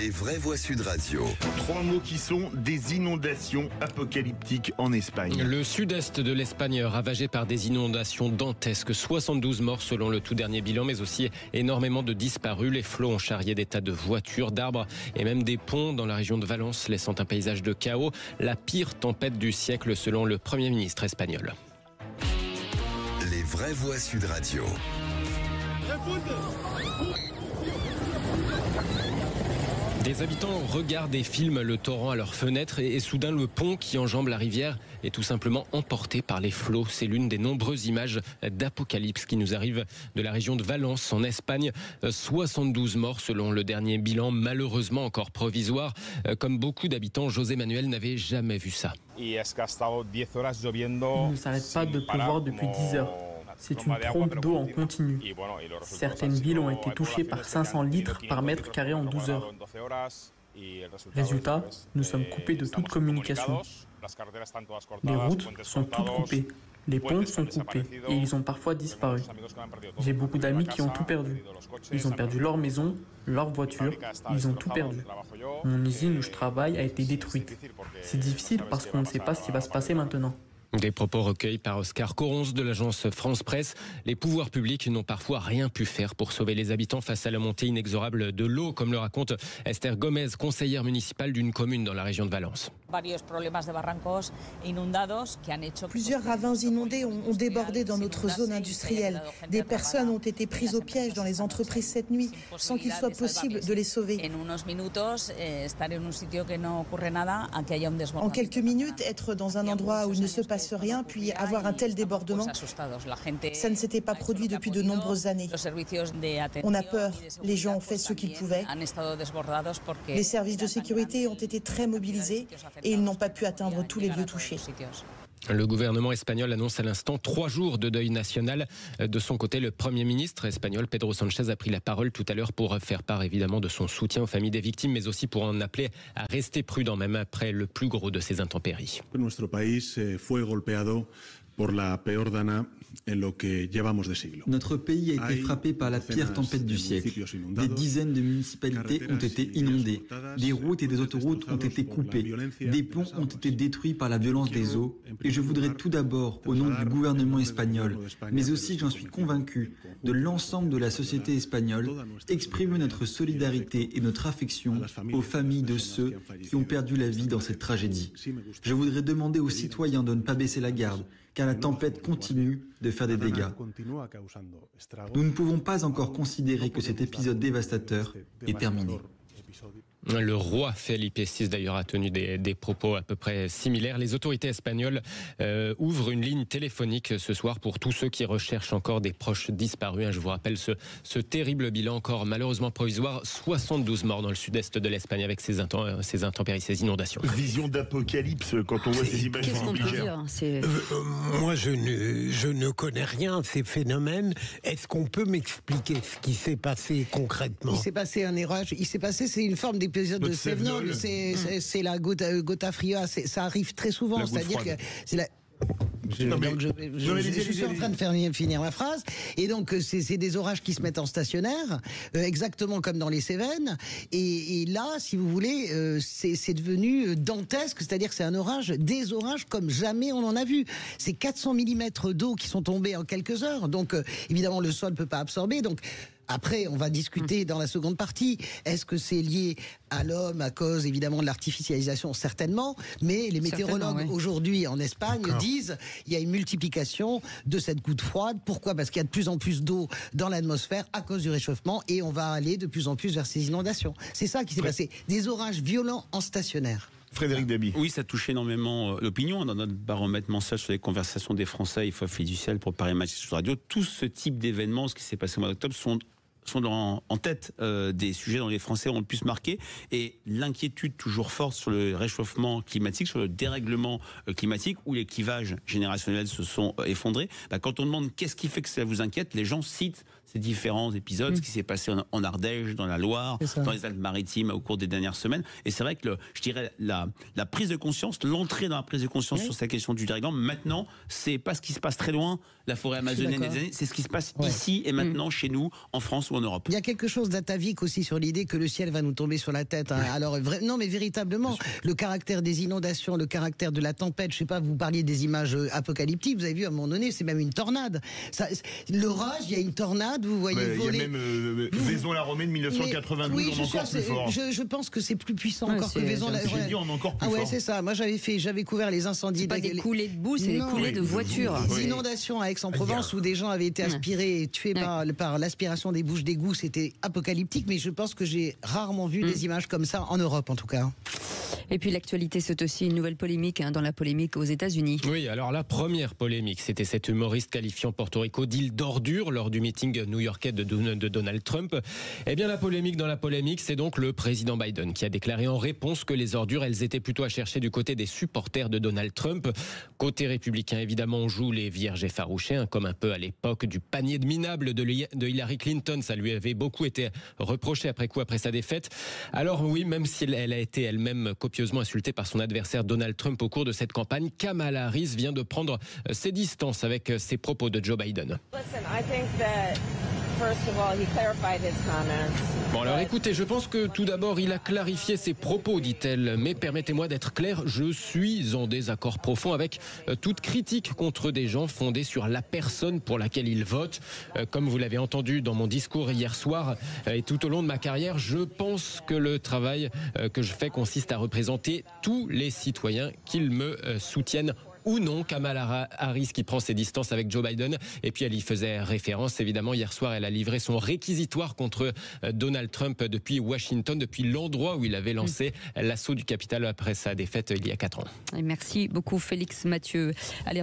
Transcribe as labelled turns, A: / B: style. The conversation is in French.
A: Les vraies voix Sud Radio.
B: 3 mots qui sont des inondations apocalyptiques en Espagne.
C: Le sud-est de l'Espagne ravagé par des inondations dantesques. 72 morts selon le tout dernier bilan, mais aussi énormément de disparus. Les flots ont charrié des tas de voitures, d'arbres et même des ponts dans la région de Valence, laissant un paysage de chaos. La pire tempête du siècle selon le Premier ministre espagnol.
A: Les vraies voix Sud Radio.
C: Des habitants regardent et filment le torrent à leurs fenêtres et soudain le pont qui enjambe la rivière est tout simplement emporté par les flots. C'est l'une des nombreuses images d'apocalypse qui nous arrivent de la région de Valence en Espagne. 72 morts selon le dernier bilan, malheureusement encore provisoire. Comme beaucoup d'habitants, José Manuel n'avait jamais vu ça.
D: Il ne s'arrête pas de pleuvoir depuis 10 heures. C'est une trompe d'eau en continu. Certaines villes ont été touchées par 500 litres par mètre carré en 12 heures. Résultat, nous sommes coupés de toute communication. Les routes sont toutes coupées, les ponts sont coupés et ils ont parfois disparu. J'ai beaucoup d'amis qui ont tout perdu. Ils ont perdu leur maison, leur voiture, ils ont tout perdu. Mon usine où je travaille a été détruite. C'est difficile parce qu'on ne sait pas ce qui va se passer maintenant.
C: Des propos recueillis par Oscar Coronce de l'agence France Presse. Les pouvoirs publics n'ont parfois rien pu faire pour sauver les habitants face à la montée inexorable de l'eau, comme le raconte Esther Gomez, conseillère municipale d'une commune dans la région de Valence.
E: Plusieurs ravins inondés ont débordé dans notre zone industrielle. Des personnes ont été prises au piège dans les entreprises cette nuit, sans qu'il soit possible de les sauver. En quelques minutes, être dans un endroit où il ne se passe rien, puis avoir un tel débordement, ça ne s'était pas produit depuis de nombreuses années. On a peur, les gens ont fait ce qu'ils pouvaient. Les services de sécurité ont été très mobilisés et ils n'ont pas pu atteindre tous les lieux touchés.
C: Le gouvernement espagnol annonce à l'instant 3 jours de deuil national. De son côté, le Premier ministre espagnol Pedro Sánchez a pris la parole tout à l'heure pour faire part évidemment de son soutien aux familles des victimes, mais aussi pour en appeler à rester prudent même après le plus gros de ces intempéries.
F: Nuestro país fue golpeado por la peor dana en lo que llevamos de siglo.
G: Notre pays a été frappé par la pire tempête du siècle. Des dizaines de municipalités ont été inondées. Des routes et des autoroutes ont été coupées. Des ponts ont été détruits par la violence des eaux. Et je voudrais tout d'abord, au nom du gouvernement espagnol, mais aussi, j'en suis convaincu, de l'ensemble de la société espagnole, exprimer notre solidarité et notre affection aux familles de ceux qui ont perdu la vie dans cette tragédie. Je voudrais demander aux citoyens de ne pas baisser la garde, car la tempête continue de faire des dégâts. Nous ne pouvons pas encore considérer que cet épisode dévastateur est terminé.
C: Le roi Felipe VI d'ailleurs a tenu des propos à peu près similaires. Les autorités espagnoles ouvrent une ligne téléphonique ce soir pour tous ceux qui recherchent encore des proches disparus. Je vous rappelle ce terrible bilan encore malheureusement provisoire. 72 morts dans le sud-est de l'Espagne avec ces intempéries, ces inondations.
B: Vision d'apocalypse quand on voit ces images.
H: Qu'est-ce qu'on peut dire
I: Moi, je ne connais rien à ces phénomènes. Est-ce qu'on peut m'expliquer ce qui s'est passé concrètement?
H: Il s'est passé un orage. C'est une forme d'épisode de Sévenol. C'est la gota fria. Ça arrive très souvent. C'est-à-dire que c'est la... Je suis en train de finir ma phrase. Et donc, c'est des orages qui se mettent en stationnaire, exactement comme dans les Cévennes. Et là, si vous voulez, c'est devenu dantesque. C'est-à-dire que c'est des orages comme jamais on en a vu. C'est 400 mm d'eau qui sont tombés en quelques heures. Donc, évidemment, le sol ne peut pas absorber. Donc, après, on va discuter dans la seconde partie. Est-ce que c'est lié à l'homme à cause, évidemment, de l'artificialisation? Certainement. Mais les météorologues, aujourd'hui, en Espagne, disent qu'il y a une multiplication de cette goutte froide. Pourquoi? Parce qu'il y a de plus en plus d'eau dans l'atmosphère à cause du réchauffement et on va aller de plus en plus vers ces inondations. C'est ça qui s'est passé. Des orages violents en stationnaire.
B: Frédéric Dabi.
J: Oui, ça touche énormément l'opinion. Dans notre baromètre mensuel sur les conversations des Français, il faut faire du ciel pour Paris Match sur Radio. Tout ce type d'événements, ce qui s'est passé au mois d'octobre, sont en tête des sujets dont les Français ont le plus marqué, et l'inquiétude toujours forte sur le réchauffement climatique, sur le dérèglement climatique, où les clivages générationnels se sont effondrés. Quand on demande qu'est-ce qui fait que ça vous inquiète, les gens citent ces différents épisodes, ce qui s'est passé en Ardèche, dans la Loire, dans les Alpes-Maritimes au cours des dernières semaines. Et c'est vrai que je dirais la prise de conscience, l'entrée dans la prise de conscience sur cette question du dérèglement, maintenant, c'est pas ce qui se passe très loin, la forêt amazonienne, c'est ce qui se passe ici et maintenant, chez nous, en France ou en Europe.
H: Il y a quelque chose d'atavique aussi sur l'idée que le ciel va nous tomber sur la tête. Hein. Alors, non, mais véritablement, le caractère des inondations, le caractère de la tempête, je sais pas, vous parliez des images apocalyptiques, vous avez vu à un moment donné, c'est même une tornade. L'orage, il y a une tornade, vous voyez voler.
B: Il y a même Vaison-la-Romaine 1992,
H: oui,
B: en encore plus fort.
H: Je pense que c'est plus puissant encore que Vaison-la-Romaine.
B: J'ai dit en encore plus
H: fort.
B: Ah
H: ouais, c'est ça. Moi, j'avais couvert les incendies.
K: C'est pas des coulées de boue, c'est des coulées de voitures.
H: Les inondations à Aix-en-Provence où des gens avaient été aspirés et tués par l'aspiration des bouches d'égout, c'était apocalyptique, mais je pense que j'ai rarement vu des images comme ça en Europe, en tout cas.
K: Et puis l'actualité, c'est aussi une nouvelle polémique dans la polémique aux États-Unis.
C: Oui, alors la première polémique, c'était cet humoriste qualifiant Porto Rico d'île d'ordure lors du meeting new-yorkais de Donald Trump. Eh bien, la polémique dans la polémique, c'est donc le président Biden qui a déclaré en réponse que les ordures, elles étaient plutôt à chercher du côté des supporters de Donald Trump. Côté républicain, évidemment, on joue les vierges effarouchées, comme un peu à l'époque du panier de minables de Hillary Clinton. Ça lui avait beaucoup été reproché après sa défaite. Alors oui, même si elle a été elle-même copieusement insultée par son adversaire Donald Trump au cours de cette campagne, Kamala Harris vient de prendre ses distances avec ces propos de Joe Biden. Bon alors écoutez, je pense que tout d'abord il a clarifié ses propos, dit-elle, mais permettez-moi d'être clair, je suis en désaccord profond avec toute critique contre des gens fondés sur la personne pour laquelle ils votent. Comme vous l'avez entendu dans mon discours hier soir et tout au long de ma carrière, je pense que le travail que je fais consiste à représenter tous les citoyens qu'ils me soutiennent ou non. Kamala Harris qui prend ses distances avec Joe Biden, et puis elle y faisait référence évidemment. Hier soir, elle a livré son réquisitoire contre Donald Trump depuis Washington, depuis l'endroit où il avait lancé l'assaut du Capitole après sa défaite il y a 4 ans.
K: Et merci beaucoup Félix Mathieu. Allez,